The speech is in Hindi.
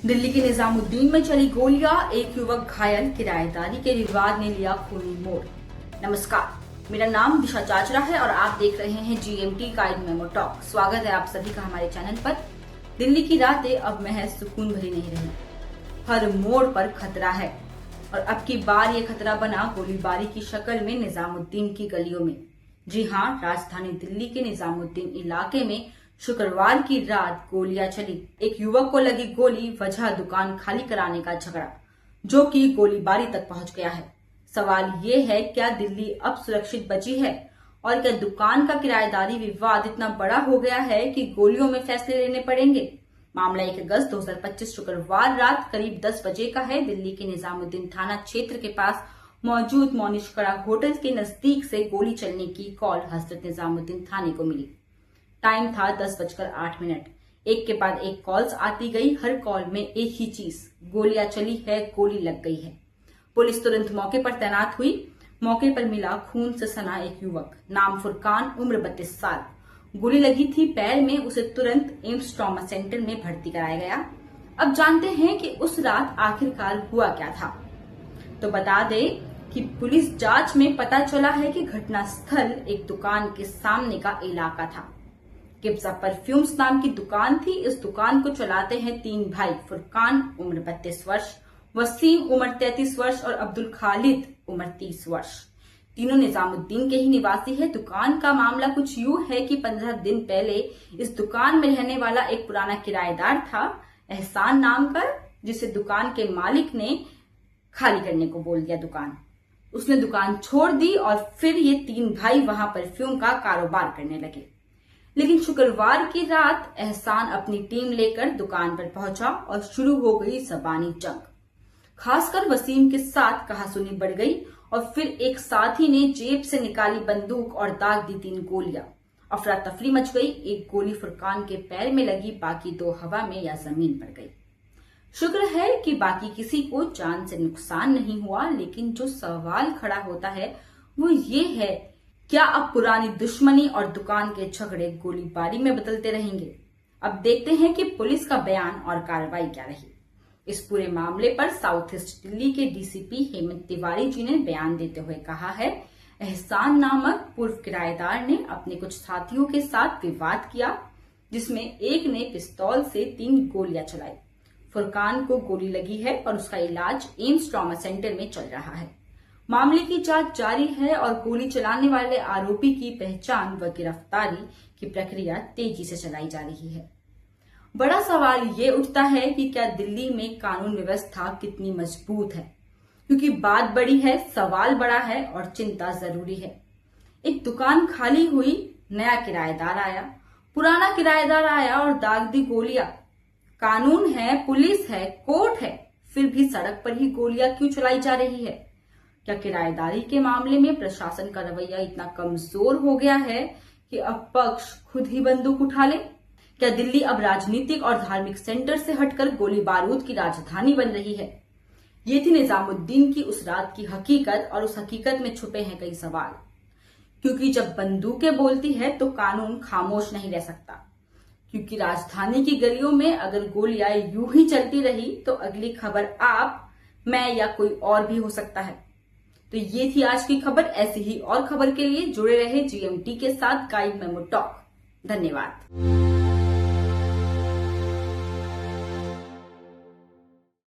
दिल्ली के निजामुद्दीन में चली गोलियां, एक युवक घायल, किराएदारी के विवाद ने लिया खूनी मोड़। नमस्कार, मेरा नाम दिशा चाचरा है और आप देख रहे हैं GMT गाइड मेमो टॉक। स्वागत है आप सभी का हमारे चैनल पर। दिल्ली की रातें अब महज सुकून भरी नहीं रही, हर मोड़ पर खतरा है और अब की बार ये खतरा बना गोलीबारी की शक्ल में निजामुद्दीन की गलियों में। जी हाँ, राजधानी दिल्ली के निजामुद्दीन इलाके में शुक्रवार की रात गोलियां चली। एक युवक को लगी गोली, वजह दुकान खाली कराने का झगड़ा, जो कि गोलीबारी तक पहुंच गया है। सवाल ये है, क्या दिल्ली अब सुरक्षित बची है और क्या दुकान का किराएदारी विवाद इतना बड़ा हो गया है कि गोलियों में फैसले लेने पड़ेंगे? मामला 1 अगस्त 2025 शुक्रवार रात करीब 10 बजे का है। दिल्ली के निजामुद्दीन थाना क्षेत्र के पास मौजूद मोनिशकड़ा होटल के नजदीक से गोली चलने की कॉल हजरत निजामुद्दीन थाने को मिली। टाइम था 10:08। एक के बाद एक कॉल्स आती गई, हर कॉल में एक ही चीज, गोलियां चली है, गोली लग गई है। पुलिस तुरंत मौके पर तैनात हुई। मौके पर मिला खून से सना एक युवक, नाम फुरकान, उम्र 32 साल। गोली लगी थी पैर में, उसे तुरंत एम्स ट्रॉमा सेंटर में भर्ती कराया गया। अब जानते हैं कि उस रात आखिरकार हुआ क्या था। तो बता दें कि पुलिस जांच में पता चला है कि घटनास्थल एक दुकान के सामने का इलाका था। किब्जा परफ्यूम्स नाम की दुकान थी। इस दुकान को चलाते हैं 3 भाई, फुरकान उम्र 32 वर्ष, वसीम उम्र 33 वर्ष और अब्दुल खालिद उम्र 30 वर्ष। तीनों निजामुद्दीन के ही निवासी है। दुकान का मामला कुछ यूं है कि 15 दिन पहले इस दुकान में रहने वाला एक पुराना किराएदार था, एहसान नाम का, जिसे दुकान के मालिक ने खाली करने को बोल दिया दुकान। उसने दुकान छोड़ दी और फिर ये 3 भाई वहां परफ्यूम का कारोबार करने लगे। लेकिन शुक्रवार की रात एहसान अपनी टीम लेकर दुकान पर पहुंचा और शुरू हो गई ज़बानी जंग। खासकर वसीम के साथ कहासुनी बढ़ गई और फिर एक साथी ने जेब से निकाली बंदूक और दाग दी 3 गोलियां। अफरा तफरी मच गई। एक गोली फुरकान के पैर में लगी, बाकी 2 हवा में या जमीन पर गई। शुक्र है कि बाकी किसी को जान से नुकसान नहीं हुआ। लेकिन जो सवाल खड़ा होता है वो ये है, क्या अब पुरानी दुश्मनी और दुकान के झगड़े गोलीबारी में बदलते रहेंगे? अब देखते हैं कि पुलिस का बयान और कार्रवाई क्या रही। इस पूरे मामले पर साउथ ईस्ट दिल्ली के DCP हेमंत तिवारी जी ने बयान देते हुए कहा है, एहसान नामक पूर्व किराएदार ने अपने कुछ साथियों के साथ विवाद किया, जिसमें एक ने पिस्तौल से 3 गोलियां चलाई। फुरकान को गोली लगी है और उसका इलाज एम्स ट्रॉमा सेंटर में चल रहा है। मामले की जांच जारी है और गोली चलाने वाले आरोपी की पहचान व गिरफ्तारी की प्रक्रिया तेजी से चलाई जा रही है। बड़ा सवाल ये उठता है कि क्या दिल्ली में कानून व्यवस्था कितनी मजबूत है? क्योंकि बात बड़ी है, सवाल बड़ा है और चिंता जरूरी है। एक दुकान खाली हुई, नया किराएदार आया, पुराना किराएदार आया और दाग दी गोलियां। कानून है, पुलिस है, कोर्ट है, फिर भी सड़क पर ही गोलियां क्यों चलाई जा रही है? क्या किराएदारी के मामले में प्रशासन का रवैया इतना कमजोर हो गया है कि अब पक्ष खुद ही बंदूक उठा ले? क्या दिल्ली अब राजनीतिक और धार्मिक सेंटर से हटकर गोली बारूद की राजधानी बन रही है? ये थी निजामुद्दीन की उस रात की हकीकत और उस हकीकत में छुपे हैं कई सवाल। क्योंकि जब बंदूकें बोलती है तो कानून खामोश नहीं रह सकता। क्योंकि राजधानी की गलियों में अगर गोलियां यूं ही चलती रही तो अगली खबर आप, मैं या कोई और भी हो सकता है। तो ये थी आज की खबर। ऐसी ही और खबर के लिए जुड़े रहे GMT के साथ गाइड मेमो टॉक। धन्यवाद।